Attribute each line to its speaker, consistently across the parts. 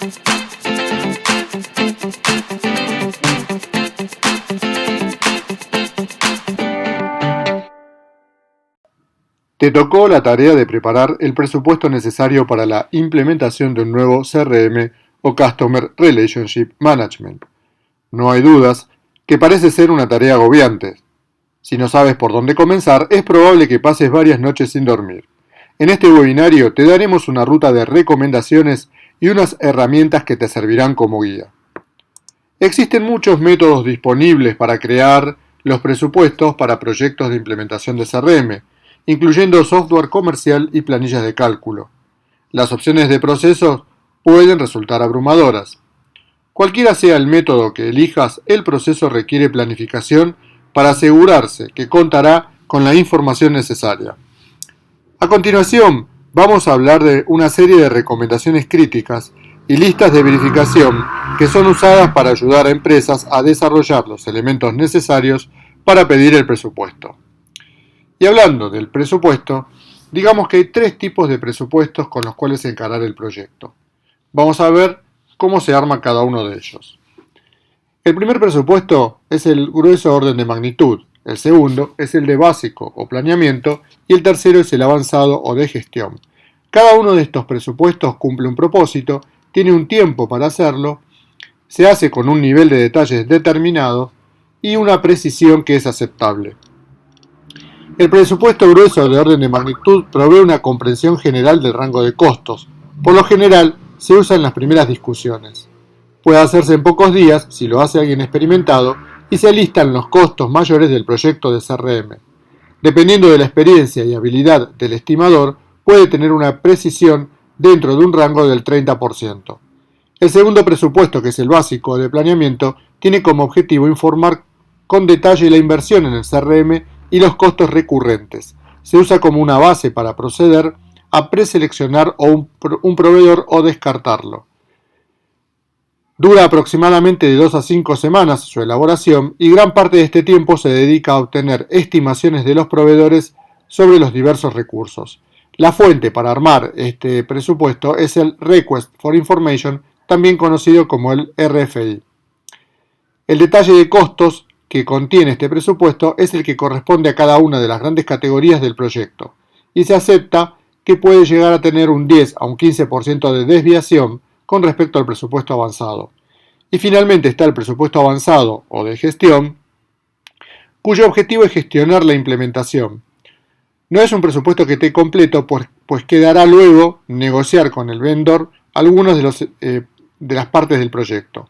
Speaker 1: Te tocó la tarea de preparar el presupuesto necesario para la implementación de un nuevo CRM o Customer Relationship Management. No hay dudas que parece ser una tarea agobiante. Si no sabes por dónde comenzar, es probable que pases varias noches sin dormir. En este webinario te daremos una ruta de recomendaciones y unas herramientas que te servirán como guía. Existen muchos métodos disponibles para crear los presupuestos para proyectos de implementación de CRM, incluyendo software comercial y planillas de cálculo. Las opciones de procesos pueden resultar abrumadoras. Cualquiera sea el método que elijas, el proceso requiere planificación para asegurarse que contará con la información necesaria. A continuación, vamos a hablar de una serie de recomendaciones críticas y listas de verificación que son usadas para ayudar a empresas a desarrollar los elementos necesarios para pedir el presupuesto. Y hablando del presupuesto, digamos que hay tres tipos de presupuestos con los cuales encarar el proyecto. Vamos a ver cómo se arma cada uno de ellos. El primer presupuesto es el grueso orden de magnitud, el segundo es el de básico o planeamiento y el tercero es el avanzado o de gestión. Cada uno de estos presupuestos cumple un propósito, tiene un tiempo para hacerlo, se hace con un nivel de detalles determinado y una precisión que es aceptable. El presupuesto grueso de orden de magnitud provee una comprensión general del rango de costos. Por lo general, se usa en las primeras discusiones. Puede hacerse en pocos días, si lo hace alguien experimentado, y se listan los costos mayores del proyecto de CRM. Dependiendo de la experiencia y habilidad del estimador, puede tener una precisión dentro de un rango del 30%. El segundo presupuesto, que es el básico de planeamiento, tiene como objetivo informar con detalle la inversión en el CRM y los costos recurrentes. Se usa como una base para proceder a preseleccionar un proveedor o descartarlo. Dura aproximadamente de 2 a 5 semanas su elaboración y gran parte de este tiempo se dedica a obtener estimaciones de los proveedores sobre los diversos recursos. La fuente para armar este presupuesto es el Request for Information, también conocido como el RFI. El detalle de costos que contiene este presupuesto es el que corresponde a cada una de las grandes categorías del proyecto y se acepta que puede llegar a tener un 10 a un 15% de desviación con respecto al presupuesto avanzado. Y finalmente está el presupuesto avanzado o de gestión, cuyo objetivo es gestionar la implementación. No es un presupuesto que esté completo, pues quedará luego negociar con el vendor algunas de las partes del proyecto.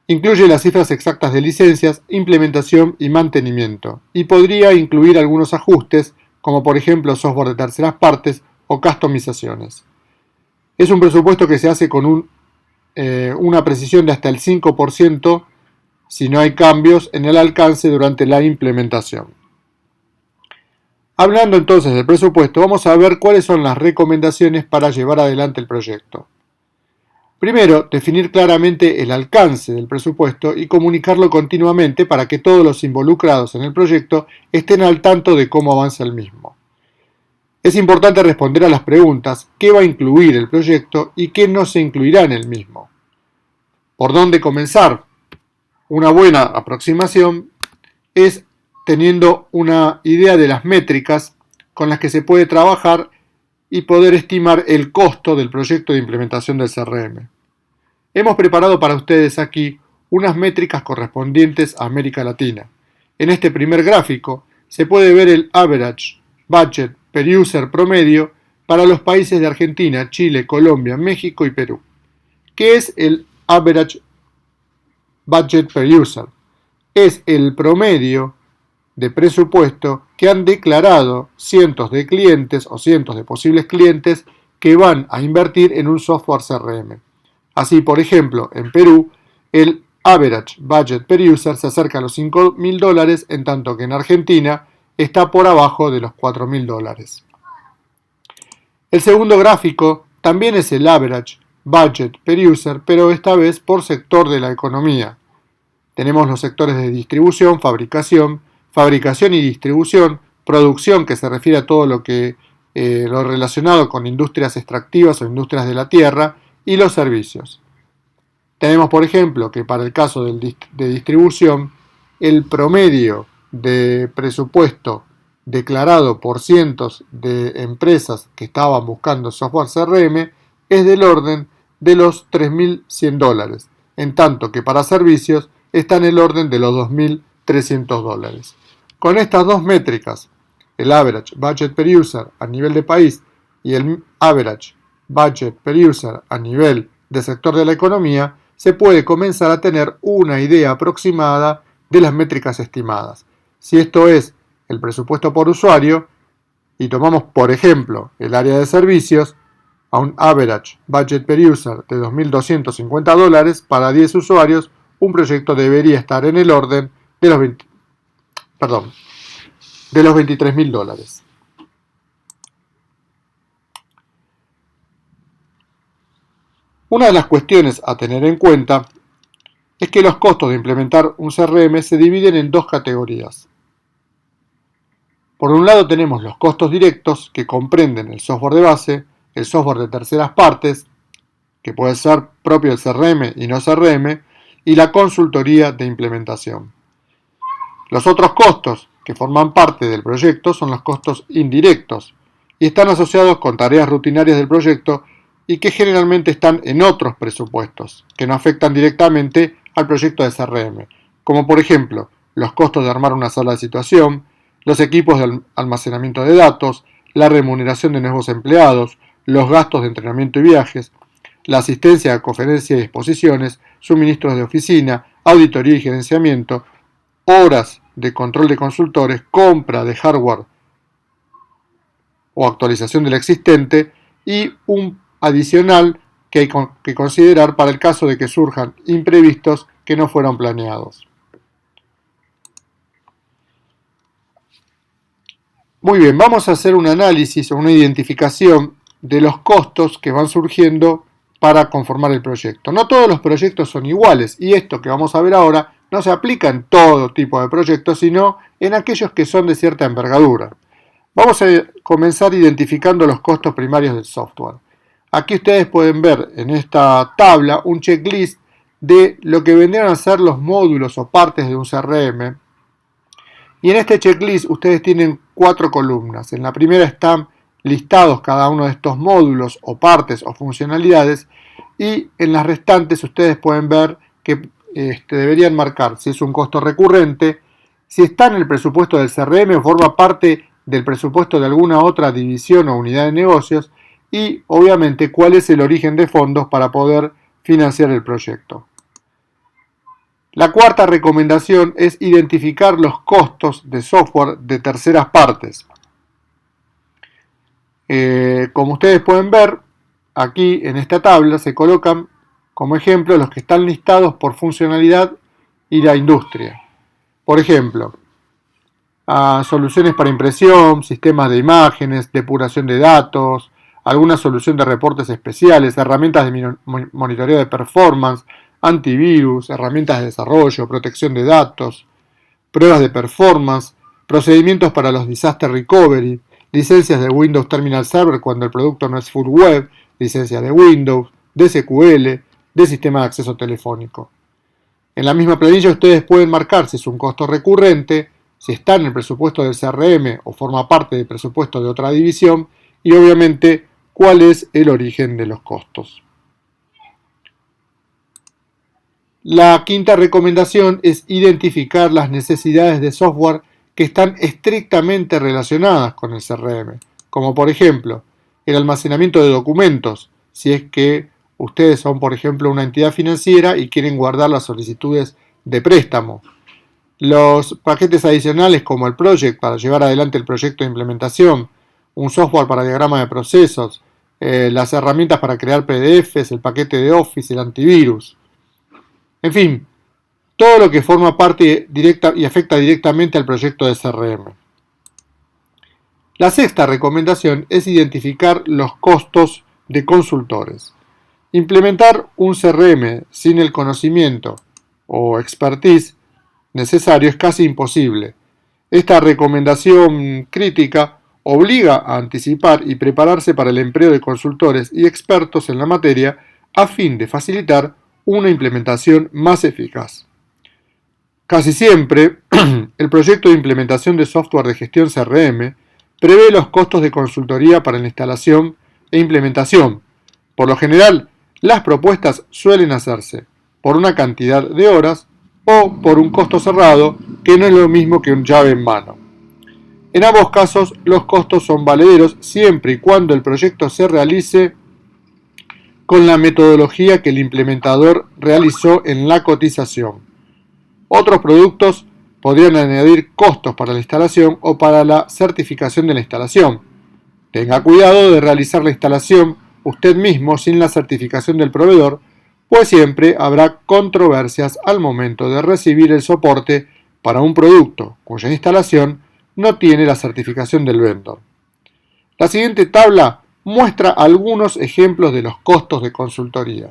Speaker 1: Incluye las cifras exactas de licencias, implementación y mantenimiento, y podría incluir algunos ajustes, como por ejemplo software de terceras partes o customizaciones. Es un presupuesto que se hace con una precisión de hasta el 5% si no hay cambios en el alcance durante la implementación. Hablando entonces del presupuesto, vamos a ver cuáles son las recomendaciones para llevar adelante el proyecto. Primero, definir claramente el alcance del presupuesto y comunicarlo continuamente para que todos los involucrados en el proyecto estén al tanto de cómo avanza el mismo. Es importante responder a las preguntas: ¿qué va a incluir el proyecto y qué no se incluirá en el mismo? ¿Por dónde comenzar? Una buena aproximación es teniendo una idea de las métricas con las que se puede trabajar y poder estimar el costo del proyecto de implementación del CRM. Hemos preparado para ustedes aquí unas métricas correspondientes a América Latina. En este primer gráfico se puede ver el average budget per user promedio para los países de Argentina, Chile, Colombia, México y Perú. ¿Qué es el average budget per user? Es el promedio de presupuesto que han declarado cientos de clientes o cientos de posibles clientes que van a invertir en un software CRM. Así, por ejemplo, en Perú, el average budget per user se acerca a los $5.000, en tanto que en Argentina está por abajo de los $4.000. El segundo gráfico también es el average budget per user, pero esta vez por sector de la economía. Tenemos los sectores de distribución, fabricación y distribución, producción, que se refiere a todo lo relacionado con industrias extractivas o industrias de la tierra, y los servicios. Tenemos, por ejemplo, que para el caso de distribución, el promedio de presupuesto declarado por cientos de empresas que estaban buscando software CRM es del orden de los $3.100, en tanto que para servicios está en el orden de los $2.300. Con estas dos métricas, el Average Budget Per User a nivel de país y el Average Budget Per User a nivel de sector de la economía, se puede comenzar a tener una idea aproximada de las métricas estimadas. Si esto es el presupuesto por usuario, y tomamos por ejemplo el área de servicios, a un Average Budget Per User de $2.250 para 10 usuarios, un proyecto debería estar en el orden de los $23.000. Una de las cuestiones a tener en cuenta es que los costos de implementar un CRM se dividen en dos categorías. Por un lado tenemos los costos directos, que comprenden el software de base, el software de terceras partes, que puede ser propio del CRM y no CRM, y la consultoría de implementación. Los otros costos que forman parte del proyecto son los costos indirectos y están asociados con tareas rutinarias del proyecto y que generalmente están en otros presupuestos, que no afectan directamente al proyecto de CRM, como por ejemplo los costos de armar una sala de situación, los equipos de almacenamiento de datos, la remuneración de nuevos empleados, los gastos de entrenamiento y viajes, la asistencia a conferencias y exposiciones, suministros de oficina, auditoría y gerenciamiento, horas de control de consultores, compra de hardware o actualización del existente y un adicional que hay que considerar para el caso de que surjan imprevistos que no fueron planeados. Muy bien, vamos a hacer un análisis o una identificación de los costos que van surgiendo para conformar el proyecto. No todos los proyectos son iguales y esto que vamos a ver ahora no se aplica en todo tipo de proyectos, sino en aquellos que son de cierta envergadura. Vamos a comenzar identificando los costos primarios del software. Aquí ustedes pueden ver en esta tabla un checklist de lo que vendrían a ser los módulos o partes de un CRM. Y en este checklist ustedes tienen 4 columnas. En la primera están listados cada uno de estos módulos o partes o funcionalidades y en las restantes ustedes pueden ver que deberían marcar si es un costo recurrente, si está en el presupuesto del CRM o forma parte del presupuesto de alguna otra división o unidad de negocios y obviamente cuál es el origen de fondos para poder financiar el proyecto. La cuarta recomendación es identificar los costos de software de terceras partes. Como ustedes pueden ver, aquí en esta tabla se colocan como ejemplo los que están listados por funcionalidad y la industria. Por ejemplo, soluciones para impresión, sistemas de imágenes, depuración de datos, alguna solución de reportes especiales, herramientas de monitoreo de performance, antivirus, herramientas de desarrollo, protección de datos, pruebas de performance, procedimientos para los disaster recovery, licencias de Windows Terminal Server cuando el producto no es full web, licencias de Windows, de SQL, de sistema de acceso telefónico. En la misma planilla ustedes pueden marcar si es un costo recurrente, si está en el presupuesto del CRM o forma parte del presupuesto de otra división y obviamente cuál es el origen de los costos. La quinta recomendación es identificar las necesidades de software que están estrictamente relacionadas con el CRM, como por ejemplo el almacenamiento de documentos, si es que ustedes son por ejemplo una entidad financiera y quieren guardar las solicitudes de préstamo. Los paquetes adicionales como el Project para llevar adelante el proyecto de implementación, un software para diagrama de procesos, las herramientas para crear PDFs, el paquete de Office, el antivirus. En fin, todo lo que forma parte directa y afecta directamente al proyecto de CRM. La sexta recomendación es identificar los costos de consultores. Implementar un CRM sin el conocimiento o expertise necesario es casi imposible. Esta recomendación crítica obliga a anticipar y prepararse para el empleo de consultores y expertos en la materia a fin de facilitar una implementación más eficaz. Casi siempre, el proyecto de implementación de software de gestión CRM prevé los costos de consultoría para la instalación e implementación. Por lo general, las propuestas suelen hacerse por una cantidad de horas o por un costo cerrado, que no es lo mismo que un llave en mano. En ambos casos, los costos son valederos siempre y cuando el proyecto se realice con la metodología que el implementador realizó en la cotización. Otros productos podrían añadir costos para la instalación o para la certificación de la instalación. Tenga cuidado de realizar la instalación usted mismo sin la certificación del proveedor, pues siempre habrá controversias al momento de recibir el soporte para un producto cuya instalación no tiene la certificación del vendor. La siguiente tabla muestra algunos ejemplos de los costos de consultoría.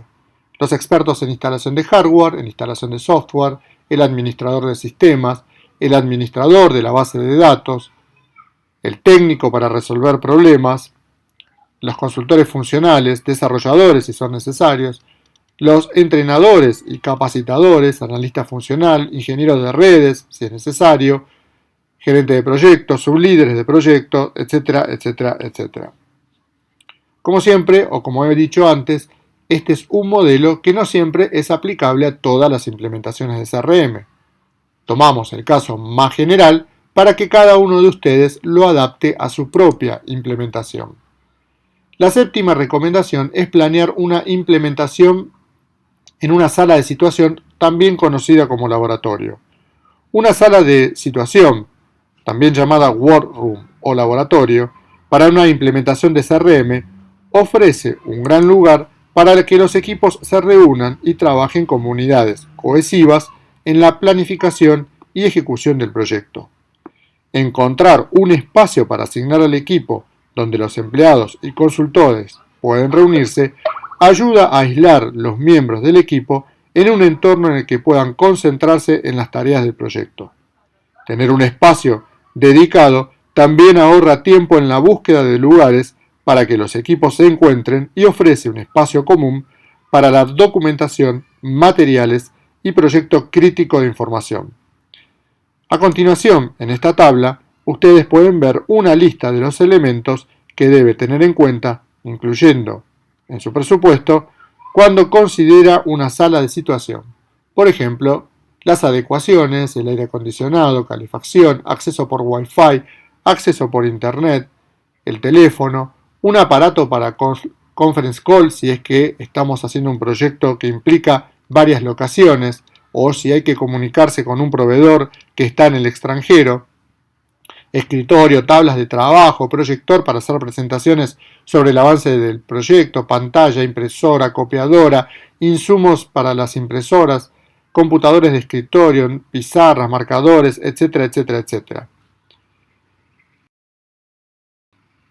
Speaker 1: Los expertos en instalación de hardware, en instalación de software, el administrador de sistemas, el administrador de la base de datos, el técnico para resolver problemas, los consultores funcionales, desarrolladores si son necesarios, los entrenadores y capacitadores, analista funcional, ingeniero de redes si es necesario, gerente de proyectos, sublíderes de proyectos, etcétera, etcétera, etcétera. Como siempre, o como he dicho antes, este es un modelo que no siempre es aplicable a todas las implementaciones de CRM. Tomamos el caso más general para que cada uno de ustedes lo adapte a su propia implementación. La séptima recomendación es planear una implementación en una sala de situación, también conocida como laboratorio. Una sala de situación, también llamada workroom o laboratorio, para una implementación de CRM, ofrece un gran lugar para que los equipos se reúnan y trabajen como unidades cohesivas en la planificación y ejecución del proyecto. Encontrar un espacio para asignar al equipo donde los empleados y consultores pueden reunirse ayuda a aislar los miembros del equipo en un entorno en el que puedan concentrarse en las tareas del proyecto. Tener un espacio dedicado también ahorra tiempo en la búsqueda de lugares para que los equipos se encuentren y ofrece un espacio común para la documentación, materiales y proyecto crítico de información. A continuación, en esta tabla, ustedes pueden ver una lista de los elementos que debe tener en cuenta, incluyendo en su presupuesto, cuando considera una sala de situación. Por ejemplo, las adecuaciones, el aire acondicionado, calefacción, acceso por Wi-Fi, acceso por Internet, el teléfono, un aparato para conference call si es que estamos haciendo un proyecto que implica varias locaciones o si hay que comunicarse con un proveedor que está en el extranjero, escritorio, tablas de trabajo, proyector para hacer presentaciones sobre el avance del proyecto, pantalla, impresora, copiadora, insumos para las impresoras, computadores de escritorio, pizarras, marcadores, etcétera, etcétera, etcétera.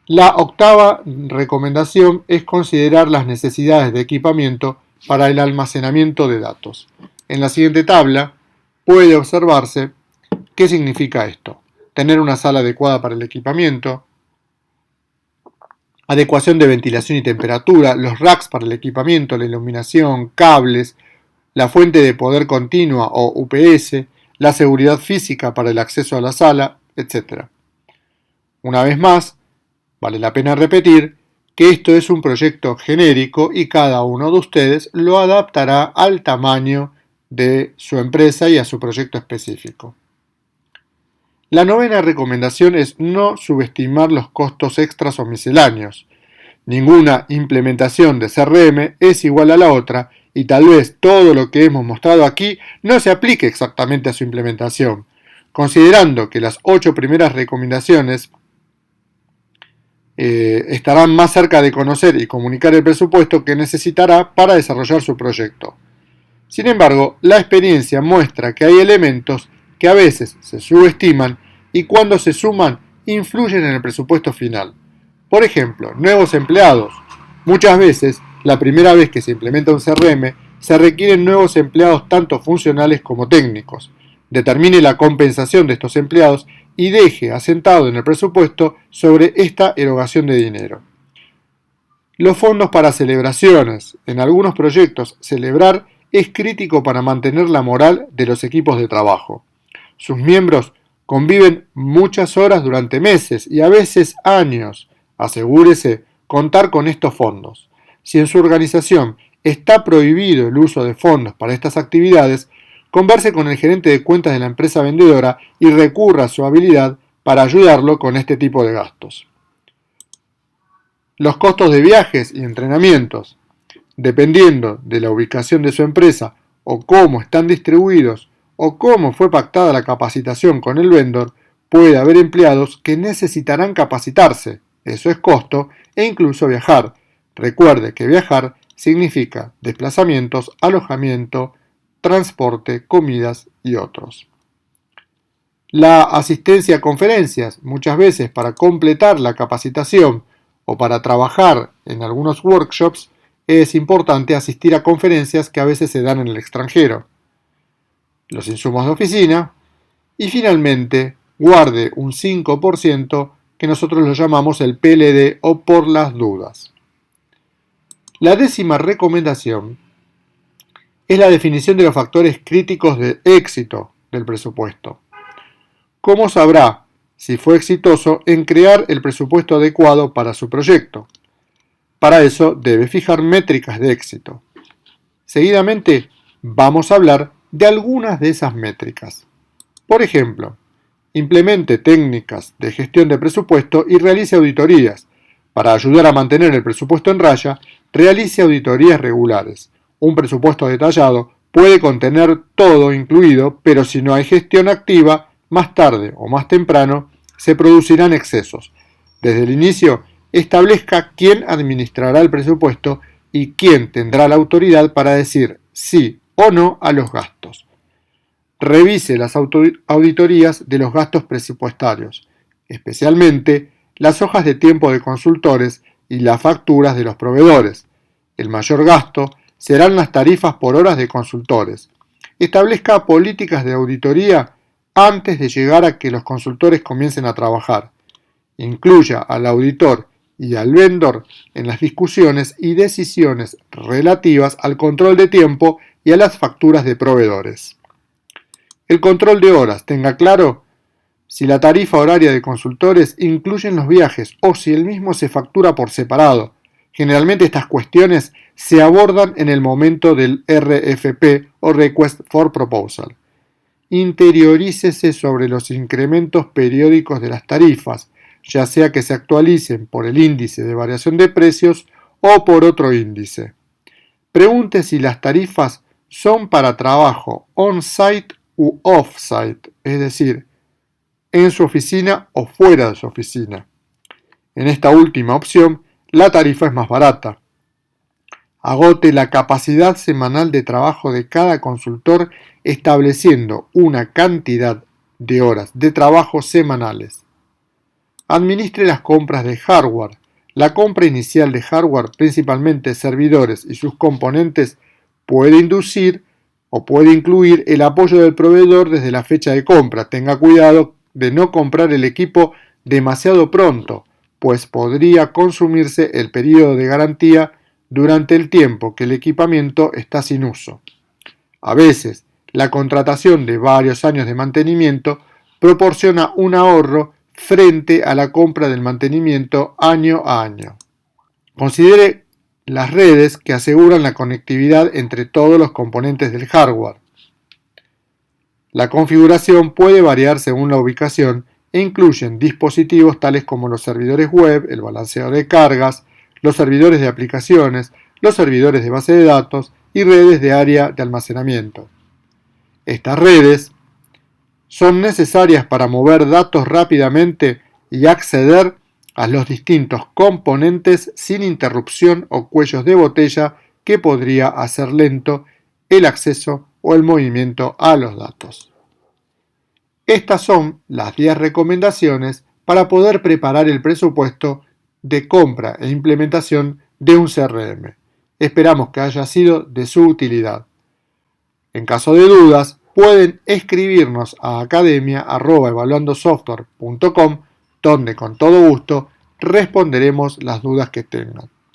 Speaker 1: La octava recomendación es considerar las necesidades de equipamiento para el almacenamiento de datos. En la siguiente tabla puede observarse qué significa esto. Tener una sala adecuada para el equipamiento, adecuación de ventilación y temperatura, los racks para el equipamiento, la iluminación, cables, la fuente de poder continua o UPS, la seguridad física para el acceso a la sala, etc. Una vez más, vale la pena repetir que esto es un proyecto genérico y cada uno de ustedes lo adaptará al tamaño de su empresa y a su proyecto específico. La novena recomendación es no subestimar los costos extras o misceláneos. Ninguna implementación de CRM es igual a la otra y tal vez todo lo que hemos mostrado aquí no se aplique exactamente a su implementación. Considerando que las 8 primeras recomendaciones estarán más cerca de conocer y comunicar el presupuesto que necesitará para desarrollar su proyecto. Sin embargo, la experiencia muestra que hay elementos que a veces se subestiman y cuando se suman influyen en el presupuesto final. Por ejemplo, nuevos empleados. Muchas veces, la primera vez que se implementa un CRM, se requieren nuevos empleados tanto funcionales como técnicos. Determine la compensación de estos empleados y deje asentado en el presupuesto sobre esta erogación de dinero. Los fondos para celebraciones. En algunos proyectos, celebrar es crítico para mantener la moral de los equipos de trabajo. Sus miembros conviven muchas horas durante meses y a veces años. Asegúrese contar con estos fondos. Si en su organización está prohibido el uso de fondos para estas actividades, converse con el gerente de cuentas de la empresa vendedora y recurra a su habilidad para ayudarlo con este tipo de gastos. Los costos de viajes y entrenamientos. Dependiendo de la ubicación de su empresa o cómo están distribuidos o cómo fue pactada la capacitación con el vendor, puede haber empleados que necesitarán capacitarse, eso es costo, e incluso viajar. Recuerde que viajar significa desplazamientos, alojamiento, transporte, comidas y otros. La asistencia a conferencias, muchas veces para completar la capacitación o para trabajar en algunos workshops, es importante asistir a conferencias que a veces se dan en el extranjero. Los insumos de oficina y finalmente guarde un 5% que nosotros lo llamamos el PLD o por las dudas. La 10ª recomendación es la definición de los factores críticos de éxito del presupuesto. ¿Cómo sabrá si fue exitoso en crear el presupuesto adecuado para su proyecto? Para eso debe fijar métricas de éxito. Seguidamente vamos a hablar de algunas de esas métricas. Por ejemplo, implemente técnicas de gestión de presupuesto y realice auditorías. Para ayudar a mantener el presupuesto en raya, realice auditorías regulares. Un presupuesto detallado puede contener todo incluido, pero si no hay gestión activa, más tarde o más temprano se producirán excesos. Desde el inicio, establezca quién administrará el presupuesto y quién tendrá la autoridad para decir sí o no a los gastos. Revise las auditorías de los gastos presupuestarios, especialmente las hojas de tiempo de consultores y las facturas de los proveedores. El mayor gasto serán las tarifas por horas de consultores. Establezca políticas de auditoría antes de llegar a que los consultores comiencen a trabajar. Incluya al auditor y al vendor en las discusiones y decisiones relativas al control de tiempo y a las facturas de proveedores. El control de horas. Tenga claro si la tarifa horaria de consultores incluye los viajes o si el mismo se factura por separado. Generalmente estas cuestiones se abordan en el momento del RFP o Request for Proposal. Interiorícese sobre los incrementos periódicos de las tarifas, ya sea que se actualicen por el índice de variación de precios o por otro índice. Pregunte si las tarifas son para trabajo on-site u off-site, es decir, en su oficina o fuera de su oficina. En esta última opción, la tarifa es más barata. Agote la capacidad semanal de trabajo de cada consultor estableciendo una cantidad de horas de trabajo semanales. Administre las compras de hardware. La compra inicial de hardware, principalmente servidores y sus componentes, puede inducir o puede incluir el apoyo del proveedor desde la fecha de compra. Tenga cuidado de no comprar el equipo demasiado pronto, pues podría consumirse el periodo de garantía durante el tiempo que el equipamiento está sin uso. A veces, la contratación de varios años de mantenimiento proporciona un ahorro frente a la compra del mantenimiento año a año. Considere las redes que aseguran la conectividad entre todos los componentes del hardware. La configuración puede variar según la ubicación e incluyen dispositivos tales como los servidores web, el balanceo de cargas, los servidores de aplicaciones, los servidores de base de datos y redes de área de almacenamiento. Estas redes son necesarias para mover datos rápidamente y acceder a los distintos componentes sin interrupción o cuellos de botella que podría hacer lento el acceso o el movimiento a los datos. Estas son las 10 recomendaciones para poder preparar el presupuesto de compra e implementación de un CRM. Esperamos que haya sido de su utilidad. En caso de dudas, pueden escribirnos a academia@evaluandosoftware.com, donde con todo gusto responderemos las dudas que tengan.